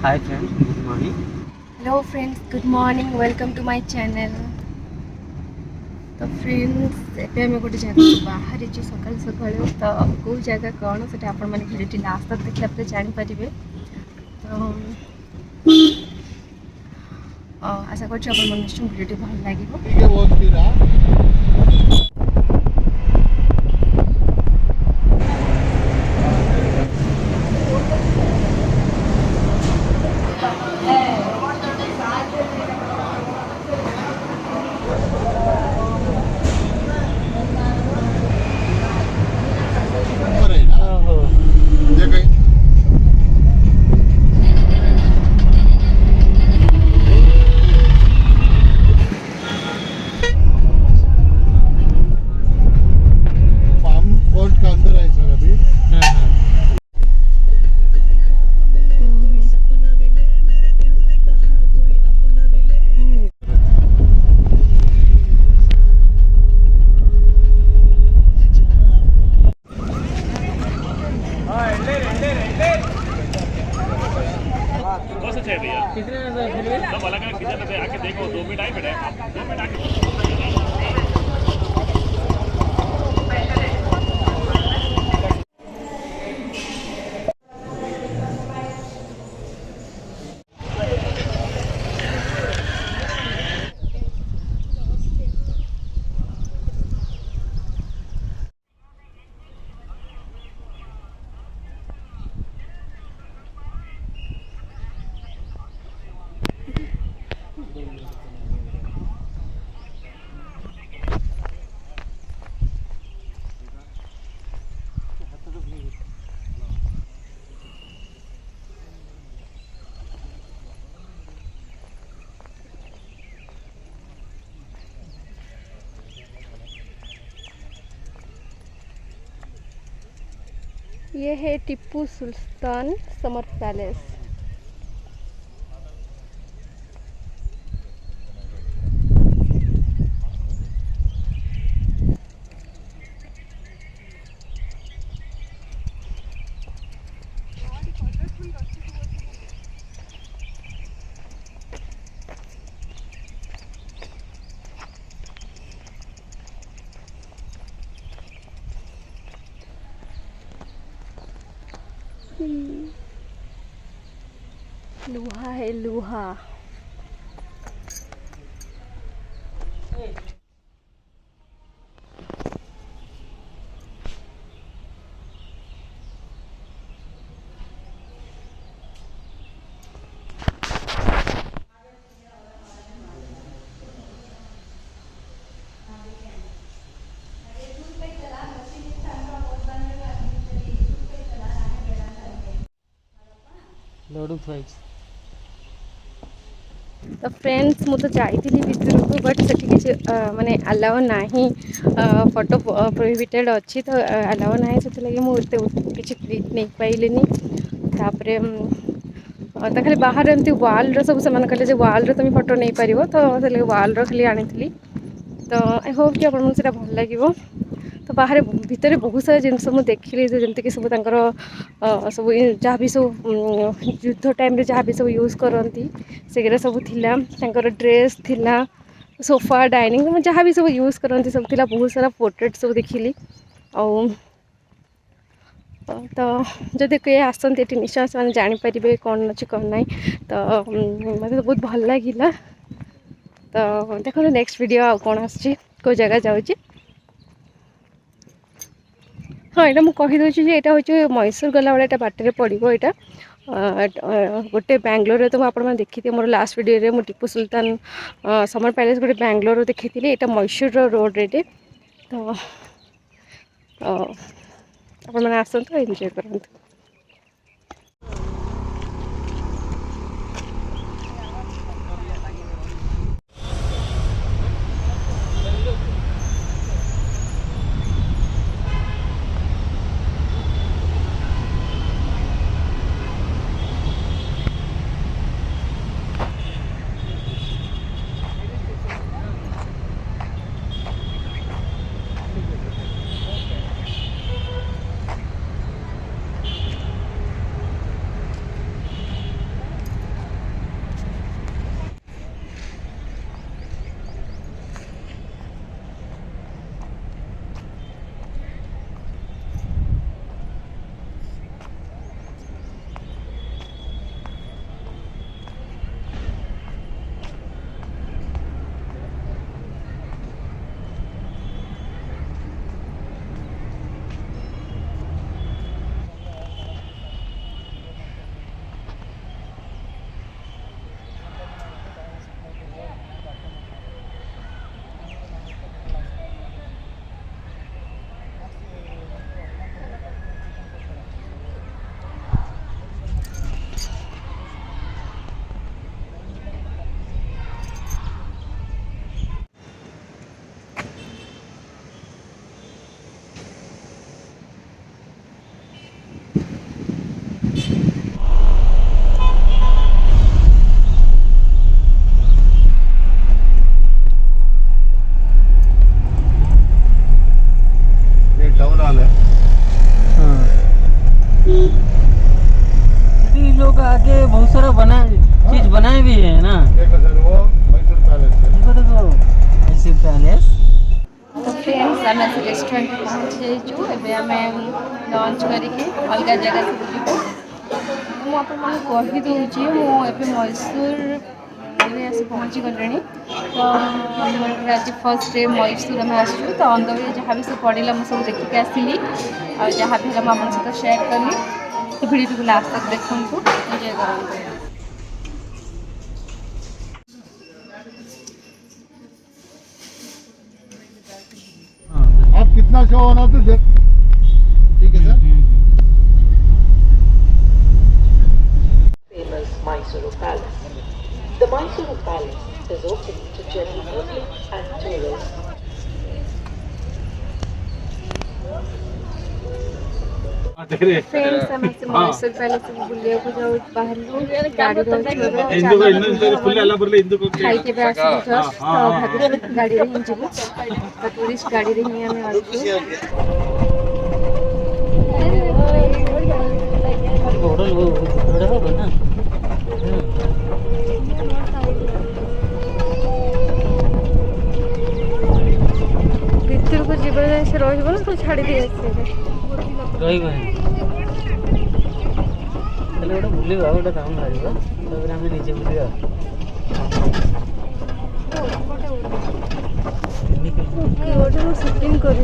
Hi friends, good morning. Hello friends, good morning, welcome to my channel. तो friends एबे आम गोटे जगह बाहर सकाल सकाल तो कौ जगह कौन से आपण मैंने भिडियो लास्ट तक देखला पर जानीपारे। तो आशा कर निश्चय भिडियो भल लगे। कितने सब अलग अलग किचन में आके देखो, 2 मिनट आए बेटा, 2 मिनट आके। ये है टिप्पू सुल्तान समर पैलेस। लोहा है लोहा। लड्डू फ्राइज। तो फ्रेंड्स मुझे जाइली भितर को बट से किसी माने अलाउ नहीं, फोटो प्रोहिबिटेड अच्छी तो अलाउ ना से लगे मुझे किसी क्लिक नहीं पाइलिनी। तापरे खाली बाहर एमती वाल सब से कहले वाल तुम फोटो नहीं पार तो से वाल खाली आनी। तो आई होप कि आपको भल लगे। तो बाहर भितर बहुत सारा जिन मुझे देखिली जमीक सब सब जहाँ भी सब युद्ध टाइम जहाँ भी सब यूज करती से सब थिला, ड्रेस थिला, सोफा डाइनिंग जहाँ भी सब यूज करती सब थिला। बहुत सारा पोर्ट्रेट सब देखिली। तो जदि किए आसती निश्चय से जानीपारे कौन अच्छे कौन ना। तो मत तो बहुत भल लगे। तो देखो नेक्स्ट वीडियो आ कौन आसची को जगह जाऊँगी। हाँ यहाँ मुझे कहीदे यहाँ हूँ मैसूर गला भाई बाटर पड़ो। यहाँ गोटे बेंगलोर तो आपने देखी थी मोर लास्ट वीडियो में टिप्पू सुल्तान समर पैलेस गोटे बेंगलोर देखी थी। यहाँ मैसूर रोड रे। तो आप आसतु एंजॉय करूँ। बना चीज बनाए भी है ना। देखो सर वो मैसूर पैलेस है। देखो देखो मैसूर पैलेस। तो फ्रेंड्स आम से रेस्टोरेंट पहुँच जाइए। एबे आम लंच करके अलग जगह से बुलू। मुझे कहीदे मुझे मैसूर आसी पहुँची गले। तो आज फर्स्ट डे मैसूर आम आसू। तो ऑन द वे जहाँ भी सब पड़ा मुझे सब देखिक आसली और जहाँ भी है आप सहित शेयर कली। तो वीडियो को लास्ट तक देखु एंजॉय करूँ। आप कितना शो होना तो देख। ठीक है sir. Famous Mysuru Palace. The Mysuru Palace is open to general public and tourists. Friends आम से मैसूर पैलेस बुलिया को जाऊ बाहर गाड़ी खाई के जस्ट भाभी गाड़ी रे ही जीवु। तो टूरिस्ट गाड़ी रे ही आम बड़ा होगा ना। भितर को जीवन से रहा तो छाड़ी दिए गोटे बुलवा गोटे काम बाहर आम निजे बुलवा। शूटिंग कर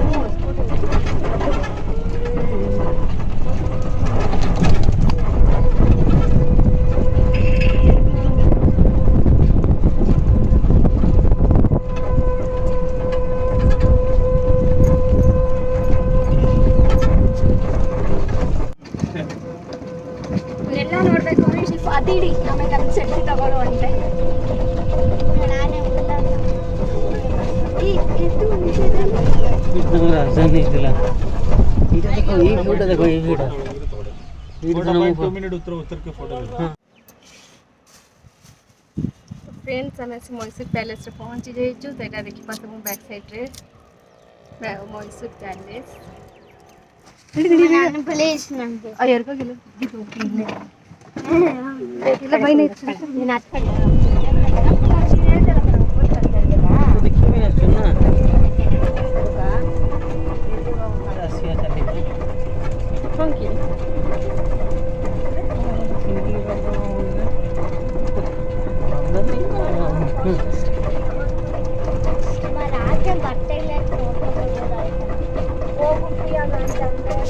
ಅದಿಡಿ ಆಮೇಲೆ ಅದನ್ನ ಸೆಟ್ಟಿ ತಗೊಳ್ಳೋ ಅಂತೆ ನಾನೇ ಇದು राजधानी देखो ये फोटो देखो ये वीडियो 2 मिनट उतर के फोटो। फ्रेंड्स आम से मैसूर पैलेस रे पहुँची जाइए। तो यहाँ देखी पास बैक साइड रे मैसूर पैलेस ಪ್ಲೇಸ್ ನಂಗೆ अयर का किलो देखिला भाई नहीं ನಾನು ಅಷ್ಟೇ देखिए भी सुनना रसिया चले फंकी ರಾತ್ರಿ ಬಟ್ಟೆಗಳ ಫೋಟೋ ತೆಗೆಯೋದಾಯ್ತು ಹೋಗ್ಬಿಟ್ಟಿಯಾಗ ಅಂತಂದ್ರೆ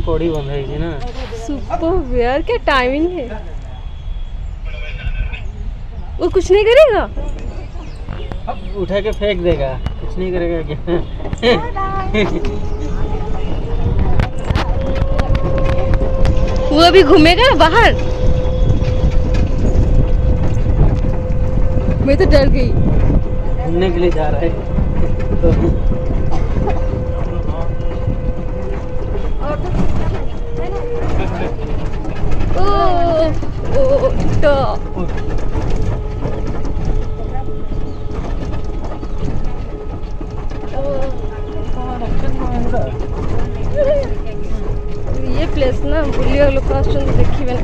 कौड़ी बंद है ना। सुपर यार क्या टाइमिंग है। वो कुछ नहीं करेगा अब उठा के फेंक देगा कुछ नहीं करेगा क्या। वो अभी घूमेगा बाहर। मैं तो डर गई। घूमने के लिए जा रहा है तो ये प्लेस ना बुलिया लोक देखिए ना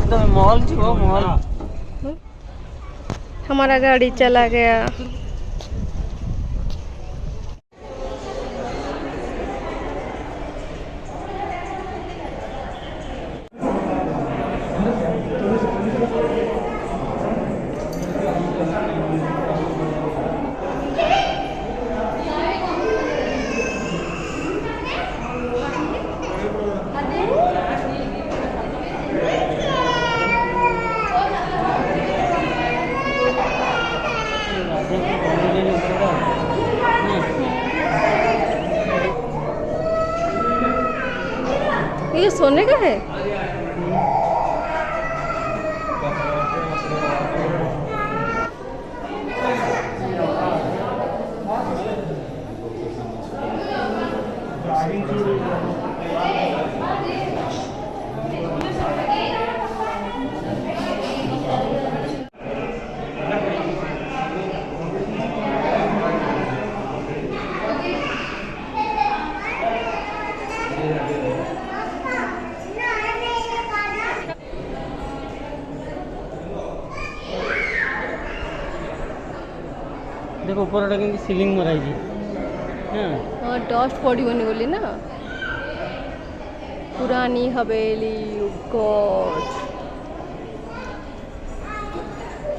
सब मॉल जो मॉल हमारा गाड़ी चला गया। है? देखो ऊपर कि सीलिंग मराई हाँ डस्ट पड़ोनी बोली ना पुरानी हवेली गॉड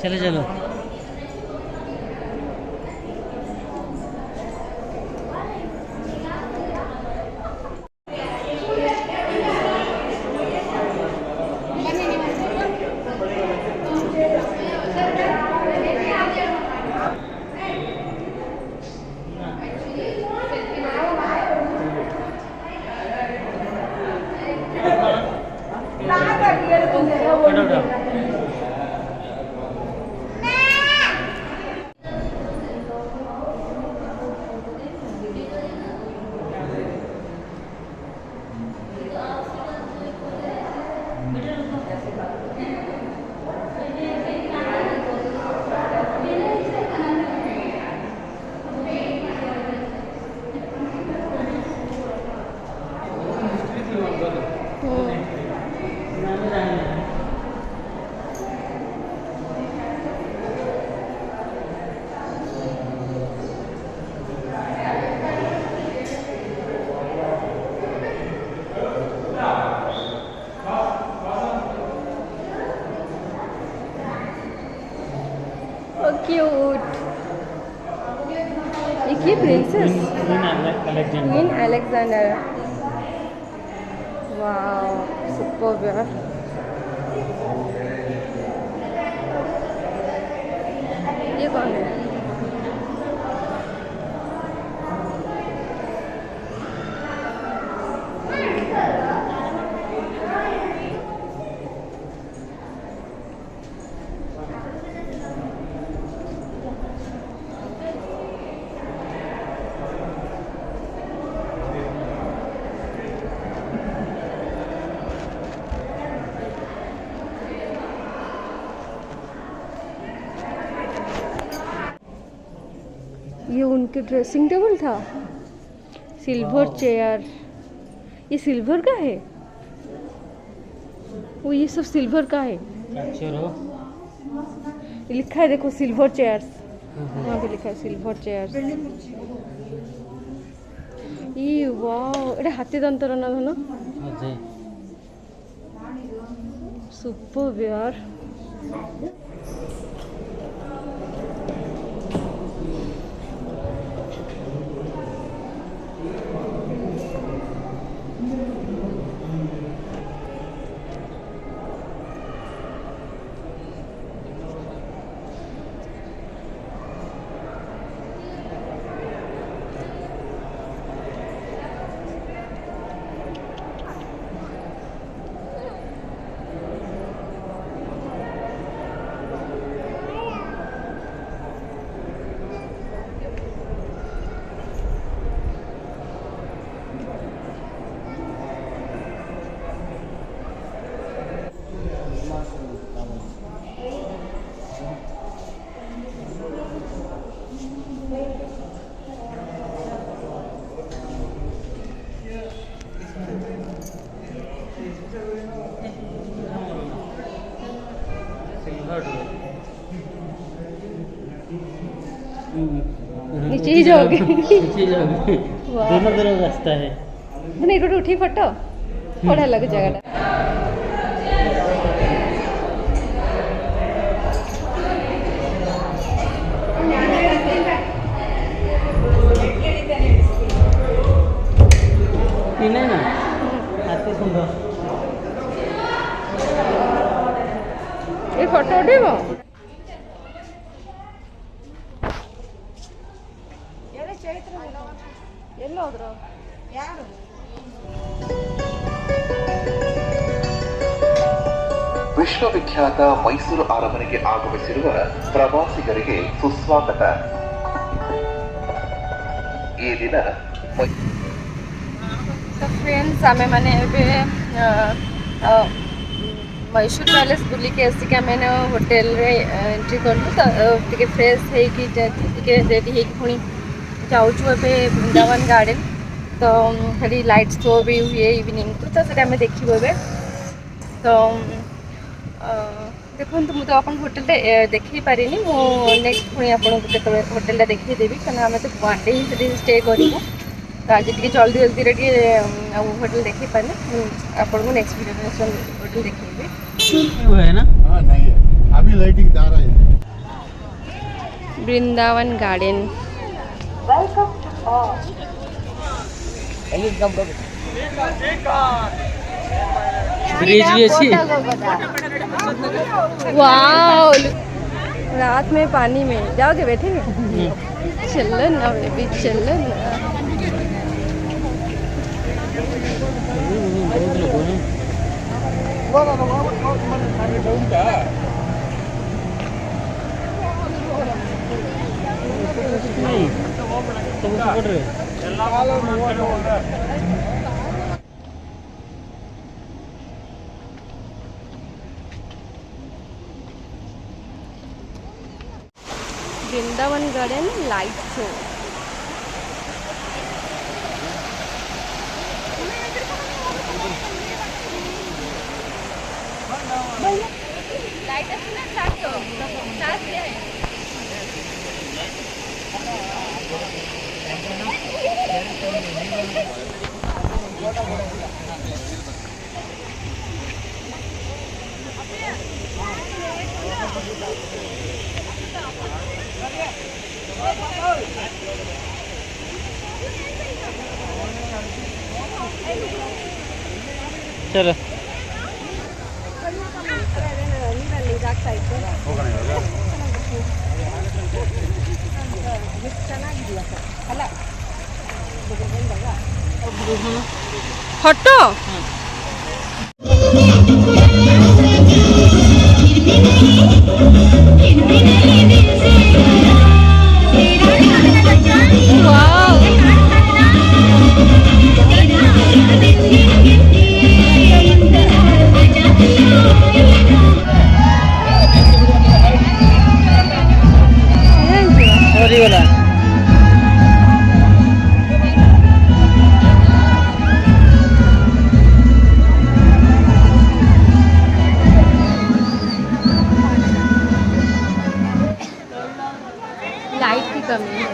चलो चलो क्यूट ये princess queen Alexander wow superb यार ये कौन है ये उनके ड्रेसिंग टेबल था सिल्वर चेयर ये सिल्वर का है वो ये सब सिल्वर का है लिखा है देखो सिल्वर चेयर्स वहाँ पे लिखा है सिल्वर चेयर्स ये वाओ एटा हाथी दंतर ना धन सुपर यार नीचे ही जाओगे दोनों तरफ रास्ता है नहीं रोड उठी फटो बड़ा लगे जगह ना आते सुंदर ये फोटो उठेबो ಎಲ್ಲೋದ್ರು ಯಾರು ವಿಶ್ವವಿಖ್ಯಾತ ಮೈಸೂರು ಅರಮನೆಗೆ ಆಗಮಿಸಿರುವ ಪ್ರವಾಸಿಗರಿಗೆ ಸುಸ್ವಾಗತ. ಈ ದಿನ फ्रेंड्स आम मैंने मैसूर पैलेस बुलिक आसिक आम होटेल रे एंट्री कलु तो फ्रेश होके रेडी हो पुणी जाऊँ वृंदावन गार्डन तो खाली लाइट शो भी हुए इवनिंग को तो आम देखो ए तो देखो मुझे आप होटेल देखी पारे नेक्स्ट पुणी आपको होटेल देखीदेवी क्या आम तो वन डे ही स्टे करूँ तो आज टी जल्दी जल्दी होटेल देखी पारे आपको नेक्स्ट वीडियो होटेल देखिए है ना। हाँ नहीं है, अभी लाइटिंग जा रहा है। Vrindavan garden Welcome to all. Bridge भी अच्छी वाओ रात में पानी में जाओगे बैठेंगे चलो ना बेबी चलो ना वृंदावन गार्डन लाइट शो चलो फोटो वाला लाइट की कमी है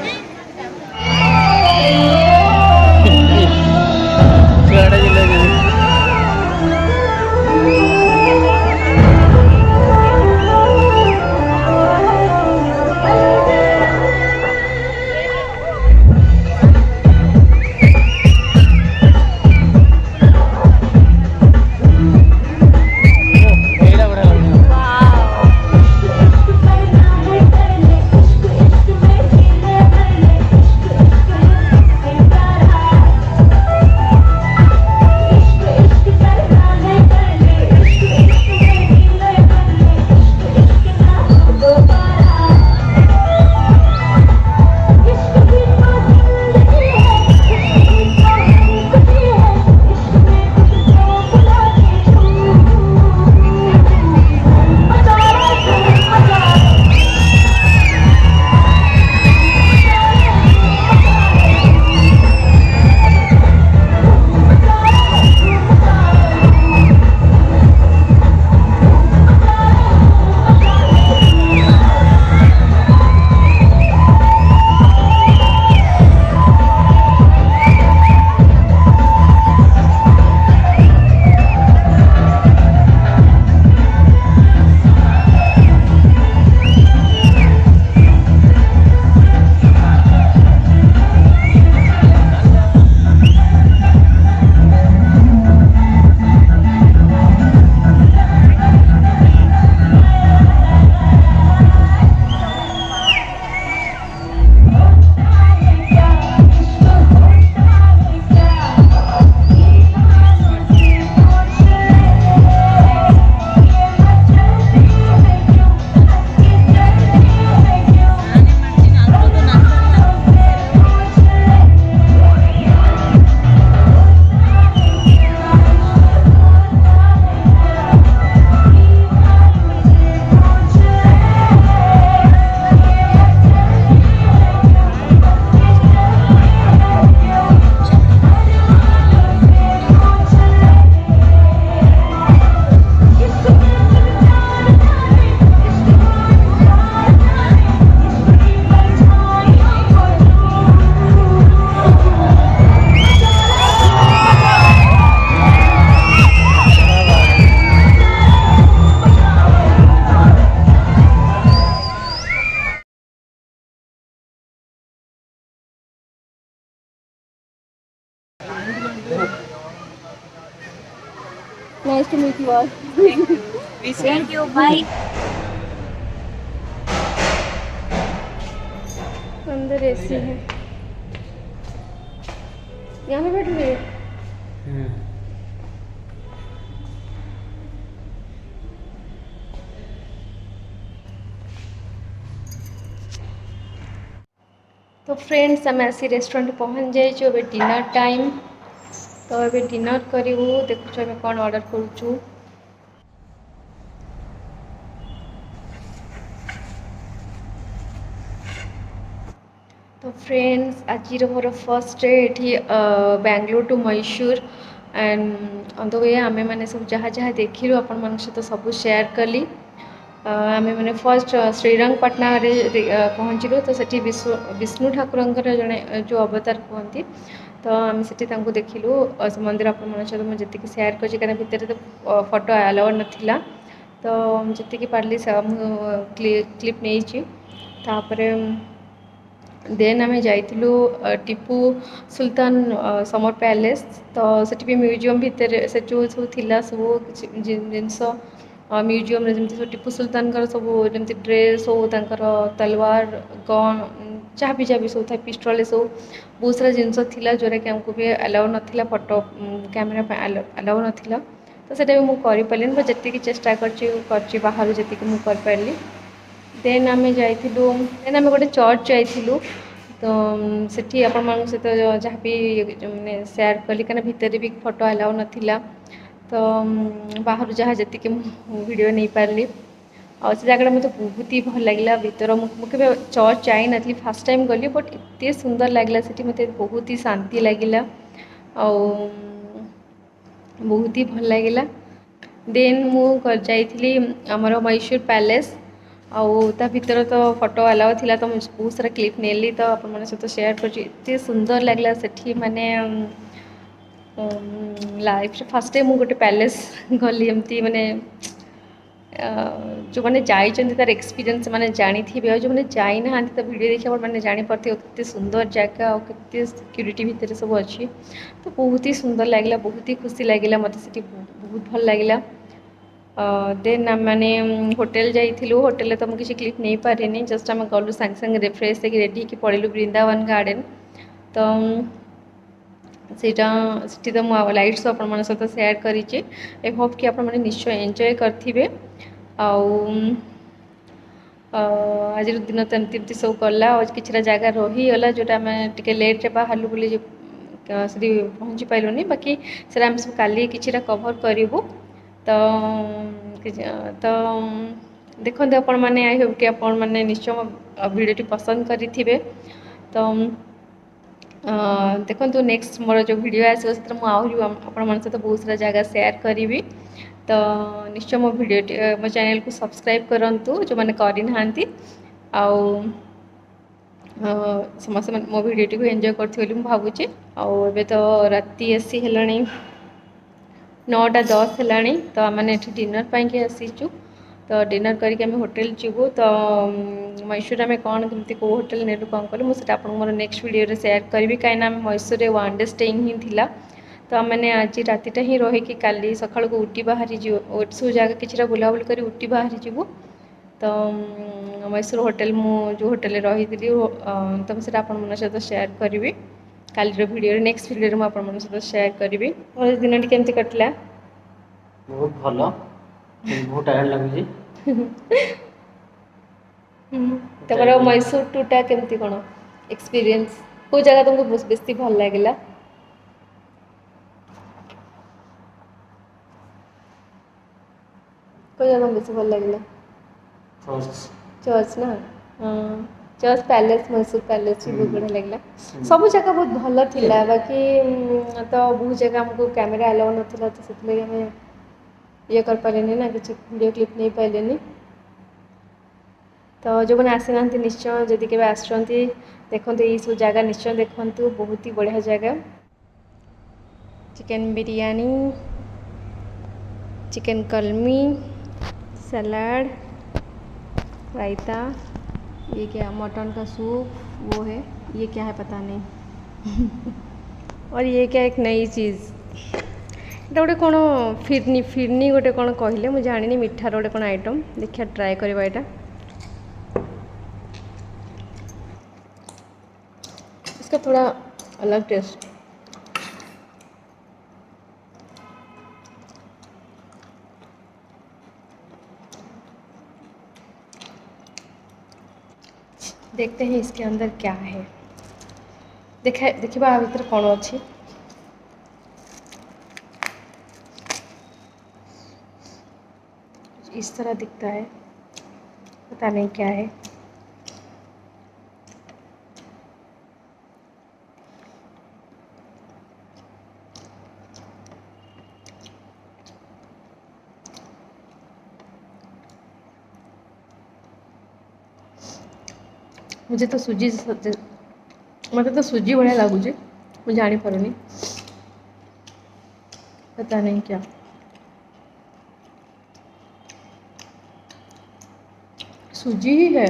nice to meet you all. Thank you, bye. अंदर एसी है, यहाँ पे बैठ रही है। तो फ्रेंड्स आम आसी रेस्टोरेंट पहुँच जाइए, अब डिनर टाइम। तो ये डिनर करूँ, देखु आम कौन ऑर्डर करूँ। तो फ्रेंड्स आज मोर फर्स्ट डे ये Bangalore to Mysore and on the way um मैंने सब जहाँ जहाँ देखिलु आपण मान सहित सब शेयर कली। आम मैंने फर्स्ट श्रीरंगपटना पहुँचलु। तो सेठी विष्णु ठाकुर जड़े जो अवतार कहती, तो आम से देखिलु मंदिर आपण सहित मुझे जी शेयर कर भितर तो फोटो अलाउ नाला, तो जी पार्ली क्लिप नहीं। देन आम जाइलु टीपू सुल्तान समर पैलेस। तो सेठी भी म्यूजियम भितर से जो सब थिला सब जिनस म्यूजियम जमी टीपू सुल्तान सब जमी ड्रेस हो तलवार गन जहाँ भी सब था पिस्टल सब बहुत सारा जिनस थिला जोरा कि आमको भी अलाउ नाला, फोटो कैमेरा अलाउ नाला। तो सेटा भी मुझे करें जी चेष्टा कर बाहर जी मुझे। देन आम जाइलु, देन आम गोटे चर्च जाइलु। तो सेठी आपण मान सहित जहाँ भी मैंने शेयर कली क्या भितर भी फोटो अलाउ नाला, तो बाहर जहाँ जी वीडियो नहीं पार्ली। और से जगह मतलब बहुत ही भल लगे भीतर मुझे चर्च जाई नी फास्ट टाइम गली, बट एत सुंदर लगे से मत बहुत ही शांति लगे बहुत ही भल लगे। देन मुझे आमर मैसूर पैलेस आउ भीतर तो फोटो अलाउ थिला, तो मुझे बहुत सारा क्लिप नेली। तो अपन सहित शेयर कर सुंदर लगला सेठी माने लाइफ फास्ट टाइम गोटे पैलेस गली एमती माने जो मैंने जाइए तार एक्सपीरियंस मैंने जानी थी, जो मैंने जाई ना तो वीडियो देखिए मैंने जानीपारे कितने सुंदर जगह और सिक्यूरीटी भितर सब अच्छी। तो बहुत ही सुंदर लगे, बहुत ही खुशी लगे, मत से बहुत भल लगे। देन मैंने होटेल जाइलु, होटेल तो मुझे क्लिप नहीं पारे, जस्ट आम गलु सांगे सांगे रिफ्रेश होकर रेडी होकर पड़ेलु वृंदावन गार्डन। तो सीटा तो मुझे लाइट शो आपण सहित शेयर करी होप कि आपने निश्चय एंजॉय करेंगे। आज दिन तो एमती सब गला और किसी जगह रहीगला जोटा आम टे लेट्रे बाहर बोली पहुँची पाइलुनी, बाकी से आम सब काली कि कभर करूँ। तो देखते आपण मैंने आई होप कि आपण मैंने निश्चय वीडियो पसंद करेंगे। तो देखो नेक्स्ट मोर जो वीडियो आसो से आपण सहित बहुत सारा जगह शेयर करी। तो निश्चय मो वीडियो मो चैनल को सब्सक्राइब करूँ जो मैंने करना समस्त मो वीडियो टी एंजॉय करते भावुचे। आबे तो राति आसी है 9:10 है। तो मैंने डिनर पाई आसीचु। तो डिनर करके आम होटेल जीवु। तो मैसूर में कौन कमी कौ होटेल नेलु कौन कलु मुझे आपको मोर नेक्स्ट वीडियो शेयर करी, कहीं मैसूर 1 डे स्टेइंग ही थिला। तो मैंने आज रातिटा ही रही काली सकाल को उटी बाहरी सब जगह किसी बुलाबुली कर उटी बाहरी जीवु। तो मैसूर होटेल जो होटेल रही थी तो मुझे आपन सहित शेयर करी काली वीडियो नेक्स्ट वीडियो में आपन सहित शेयर करी। और दिन केमती कटला? बहुत भल, बहुत टायर्ड लगुच। तमर मैसूर टूटा केमती कौन एक्सपीरियंस, को जगह तुमको बेसी भल लगे? को जगह बेसी भल लगे? चर्च ना, हाँ चर्च पैलेस मैसूर पैलेस भी बहुत बढ़िया लगे। सब जगह बहुत भल थिला, बाकी तो बहुत जगह हमको कैमेरा अलाउ नाला, तो से आम ये कर पारे ना कि वीडियो क्लिप नहीं पाइले। तो जो मैंने आसी ना निश्चय जदि के आसुँच देखो ये सब जगह निश्चय देखु, बहुत ही बढ़िया जगह। चिकन बिरयानी, चिकन कलमी, सलाद, रायता, ये क्या मटन का सूप वो है, ये क्या है पता नहीं। और ये क्या एक नई चीज़, गोटे कौन फिरनी फिरनी गोटे कौन कहले मुझे जानी मिठार गोटे कौन आइटम देखिए ट्राए करवा यहाँ इसका थोड़ा अलग टेस्ट देखते हैं इसके अंदर क्या है देखिए आ भीतर कौन अच्छी इस तरह दिखता है पता नहीं क्या है मुझे तो सूजी मतलब तो सूजी बढ़िया लगुच मुझे जानी पारुनी पता नहीं क्या सूजी ही है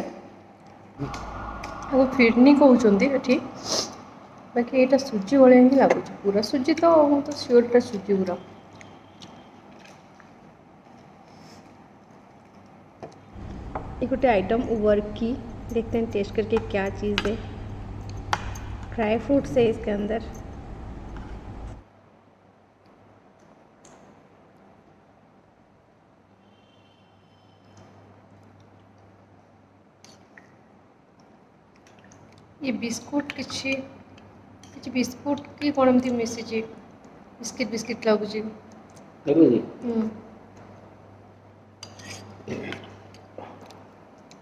फिरनी कहते बाकी यहाँ सूजी भाया ही लगुच पूरा सूजी तो मुझे श्योर एटा सूजी पूरा ये गोटे आइटम वर्की देखते हैं टेस्ट करके क्या चीज़ है ड्राई फ्रूट्स है इसके अंदर ये बिस्कुट किसी बिस्कुट की कौन एमती मिसी बिस्किट बिस्किट लगुच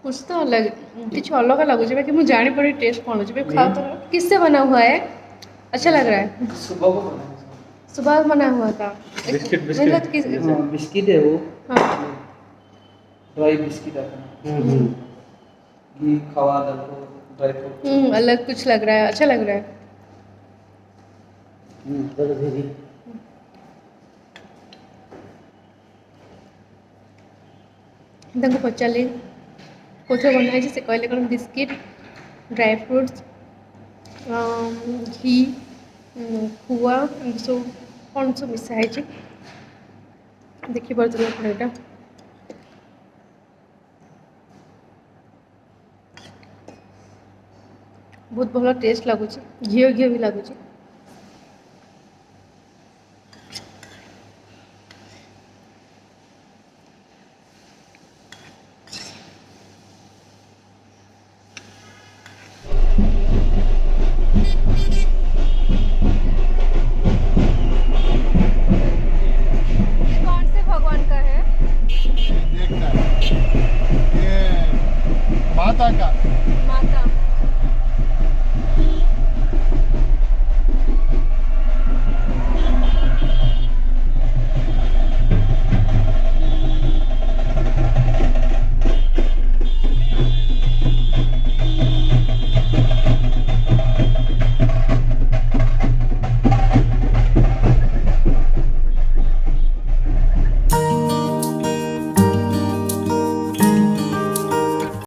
कुछ तो अलग कुछ अलग लगुच बाकी मुझे जानी पड़ी टेस्ट कौन हो खा तो किससे बना हुआ है अच्छा लग रहा है सुबह बना हुआ था बिस्किट बिस्किट है वो हाँ ड्राई बिस्किट आता है घी खवा डालो ड्राई फ्रूट अलग कुछ लग रहा है अच्छा लग रहा है पचारे कौन बनाई से कहले कौन बिस्किट ड्राई फ्रूट्स घी खुआ सब कौन सब मिसाई देखी पार्थे आप यहाँ बहुत भल टेस्ट लगुच घी घी भी लगुच